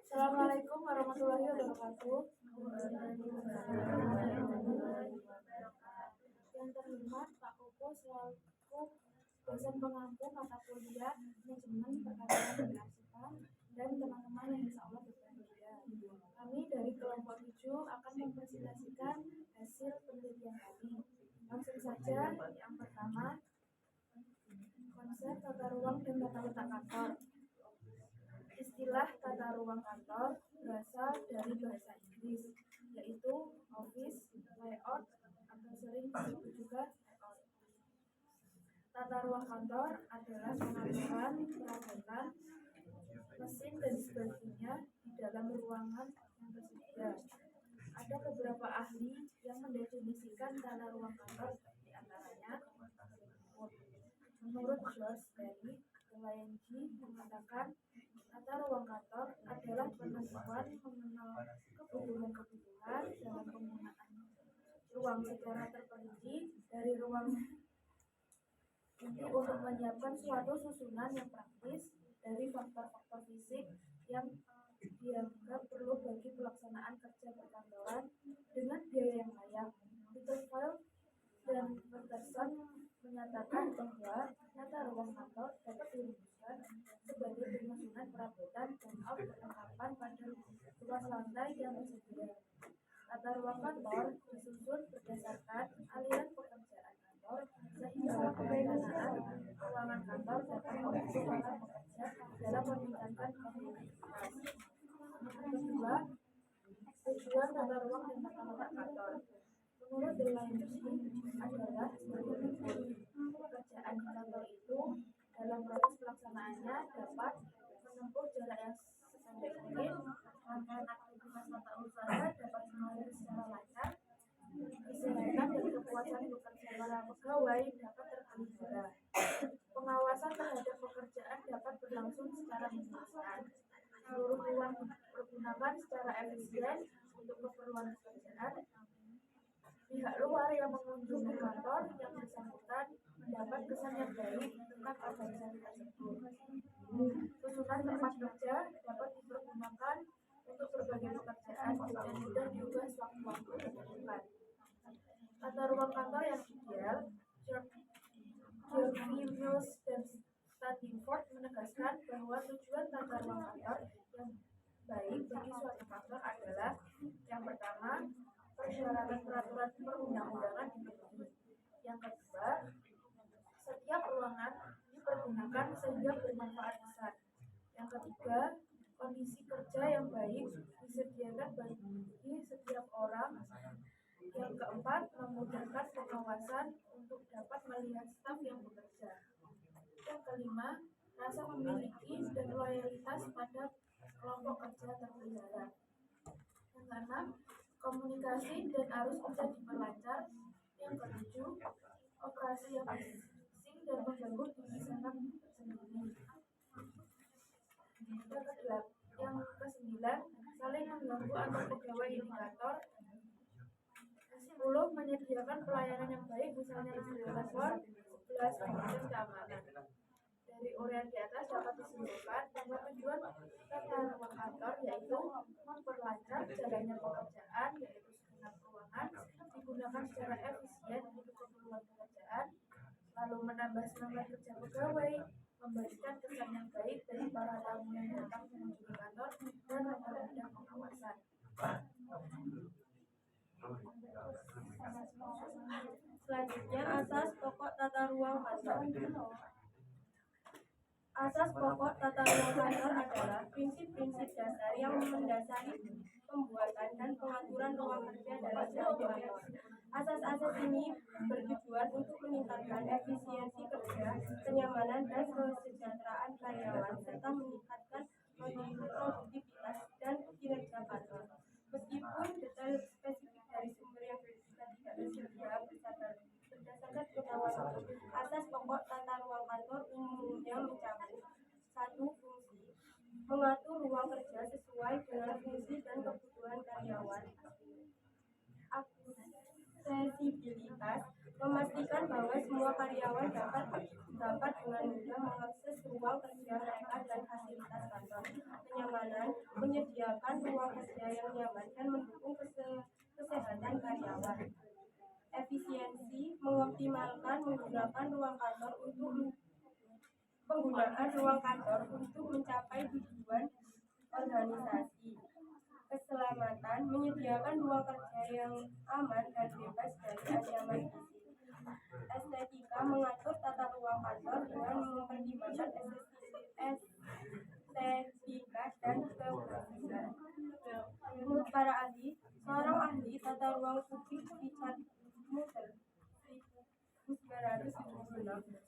Assalamualaikum warahmatullahi wabarakatuh. Yang terhormat Pak Koko selaku dosen pengampu mata kuliah manajemen perkantoran dan kearsipan dan teman-teman yang insya Allah berbahagia. Kami dari kelompok 7 akan mempresentasikan hasil penelitian kami. Langsung saja, yang pertama, konsep tata ruang dan tata letak kantor. Istilah tata ruang kantor berasal dari bahasa Inggris, yaitu office, layout, atau sering disebut juga layout. Tata ruang kantor adalah pengaturan perabotan, mesin dan sebagainya di dalam ruangan yang tersedia. Ada beberapa ahli yang mendefinisikan tata ruang kantor, di antaranya menurut George Berry, LNG mengatakan tata ruang kantor adalah penentuan mengenal kebutuhan-kebutuhan dalam penggunaan ruang secara terperinci dari ruang ini untuk menyiapkan suatu susunan yang praktis dari faktor-faktor fisik yang dianggap perlu bagi pelaksanaan kerja perkantoran dengan biaya yang layak. Peter File dan Peterson menyatakan bahwa tata ruang kantor dapat dirumuskan sebagai penyusunan perabotan dan perlengkapan pada luas lantai yang tersedia. Tata ruang kantor disusun berdasarkan aliran pekerjaan kantor sehingga perencanaan ruangan kantor dapat membantu para pekerja dalam meningkatkan produktivitas. Kedua, tujuan tata ruang dan tata letak kantor. Menurut LNG adalah sebagai berikut. Pekerjaan di kantor itu dalam proses pelaksanaannya dapat menempuh jarak yang sependek mungkin, rangkaian aktivitas tata usaha dapat mengalir secara lancar, kesehatan dan kepuasan bekerja para pegawai dapat terpelihara, pengawasan terhadap pekerjaan dapat berlangsung secara memuaskan, seluruh ruang dipergunakan secara efisien untuk keperluan pekerjaan, pihak luar yang mengunjungi kantor yang bersangkutan mendapat kesan yang baik tentang organisasi tersebut. Susunan tempat kerja dapat dipergunakan untuk berbagai pekerjaan dan mudah diubah sewaktu-waktu dibutuhkan. Tata ruang kantor yang ideal, Georgius dan Stanford menegaskan bahwa tujuan tata ruang kantor yang baik bagi suatu kantor adalah yang pertama, persyaratan peraturan perundang-undangan dipenuhi. Yang kedua, setiap ruangan dipergunakan sehingga bermanfaat besar. Yang ketiga, kondisi kerja yang baik disediakan bagi setiap orang. Yang keempat, memudahkan pengawasan untuk dapat melihat staf yang bekerja. Yang kelima, rasa memiliki dan loyalitas pada kelompok kerja terpelihara. Yang keenam, komunikasi dan arus kerja diperlancar. Yang ketujuh, operasi yang asing dan mengganggu diri sangat tersendiri. Yang kesembilan, saling mengganggu antar pegawai indikator. 10, menyediakan pelayanan yang baik, misalnya isi telepon. 11, memberikan keamanan. Dari uraian di atas dapat disimpulkan bahwa tujuan tata ruang kantor yaitu memperlancar jalannya pekerjaan, yaitu segenap ruangan digunakan secara efisien untuk keperluan pekerjaan, lalu menambah semangat kerja pegawai, memberikan kesan yang baik bagi para tamu yang datang mengunjungi kantor, dan mempermudah pengawasan. Selanjutnya, asas pokok tata ruang kantor. Asas pokok tata ruang kantor adalah prinsip-prinsip dasar yang mendasari pembuatan dan pengaturan ruang kerja dalam suatu kantor. Asas-asas ini bertujuan untuk meningkatkan efisiensi kerja, kenyamanan dan kesejahteraan karyawan, serta meningkatkan produktivitas dan kinerja kantor. Meskipun detail spesifik dari sumber yang kita tidak tersedia berdasarkan pengetahuan asas pokok tata ruang kantor umumnya mencakup 1. Fungsi, mengatur ruang kerja sesuai dengan fungsi dan kebutuhan karyawan. Aksesibilitas, memastikan bahwa semua karyawan dapat dengan mudah mengakses ruang kerja mereka dan fasilitas kantor. Kenyamanan, menyediakan yang nyaman dan mendukung kesehatan karyawan. Efisiensi, mengoptimalkan penggunaan ruang kantor untuk mencapai tujuan organisasi. Keselamatan, menyediakan ruang kerja yang aman dan bebas dari ancaman fisik. Estetika, mengatur tata ruang kantor dengan mempertimbangkan estetika dan kebersihan. Menurut para ahli, seorang ahli tata ruang publik Richard Mutter 1976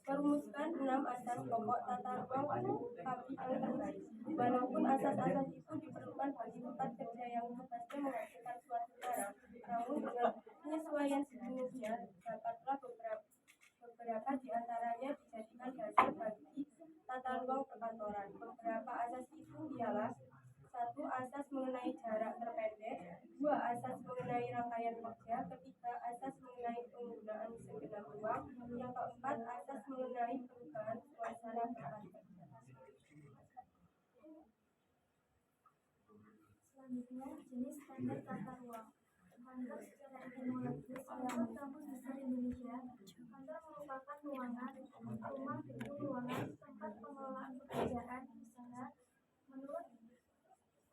merumuskan 6 asas pokok tata ruang publik yang terbaik. Walaupun asas-asas itu diperlukan bagi tempat kerja yang tugasnya menghasilkan suatu barang, namun dengan penyesuaian sejenisnya dapatlah beberapa di antaranya dijadikan dasar bagi tata ruang perkantoran. Beberapa asas itu ialah: 1. Asas mengenai jarak terpendek. 2. Asas mengenai rangkaian kerja. 3. Asas mengenai penggunaan segenap ruang. Yang keempat, asas mengenai perubahan suasana tempat kerja. Selanjutnya, jenis standar tata ruang. Kantor secara etimologis dalam Kamus Besar Indonesia, kantor merupakan ruangan, rumah, gedung ruangan, tempat pengelolaan pekerjaan, usaha. Menurut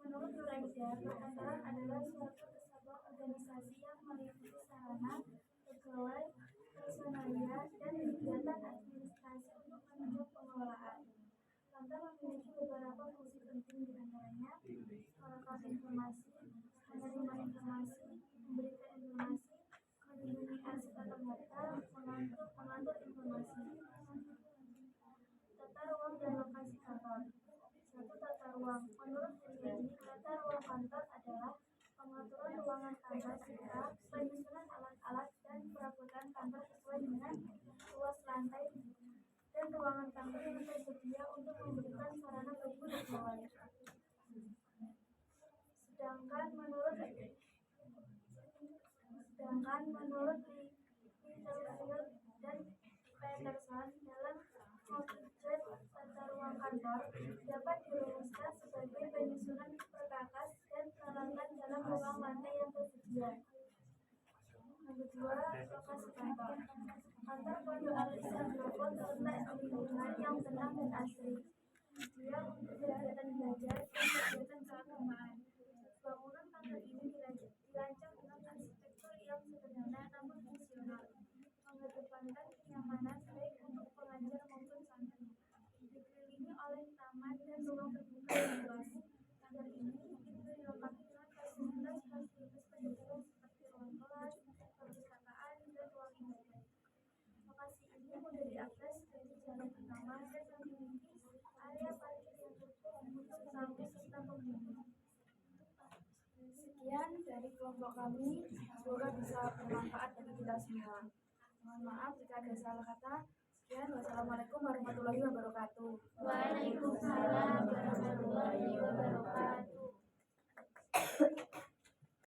Nuraida, perkantoran adalah suatu kesatuan organisasi yang meliputi sarana, pegawai, personalia, dan kegiatan administrasi untuk mendukung pengelolaan. Kantor memiliki beberapa fungsi penting, di antaranya melakukan informasi, menerima informasi, memberikan informasi, melindungi arsip atau data, mengatur informasi. Tata ruang dan lokasi kantor. 1. Tata ruang. Menurut Heriani, tata ruang kantor adalah pengaturan ruangan kantor serta penyusunan alat-alat dan perabotan kantor sesuai dengan luas lantai dan ruangan kantor yang tersedia untuk memberikan sarana bagi pegawai. Sedangkan menurut Littlefield dan Peterson, dalam objek tata ruang kantor dapat dirumuskan sebagai penyusunan perkakas dan peralatan dalam ruang lantai yang tersedia. Yang kedua, lokasi kantor. Kantor Pondok Al-Ihsan Grogol terletak di lingkungan yang tenang dan asri, ideal untuk kegiatan belajar dan kegiatan keagamaan. Bangunan kantor ini dirancang dengan arsitektur yang sederhana namun fungsional, mengedepankan kenyamanan baik untuk pengajar maupun santri. Dikelilingi oleh taman dan ruang terbuka yang luas. Kantor ini dilengkapi dengan fasilitas pendidikan seperti ruang kelas, perpustakaan, dan ruang ibadah. Lokasi ini mudah diakses dari jalan utama dan memiliki area parkir yang cukup untuk sampai serta penghuni. Sekian dari kelompok kami, semoga bisa bermanfaat bagi kita semua. Mohon maaf jika ada salah kata. Sekian, wassalamualaikum warahmatullahi wabarakatuh. Waalaikumsalam warahmatullahi wabarakatuh.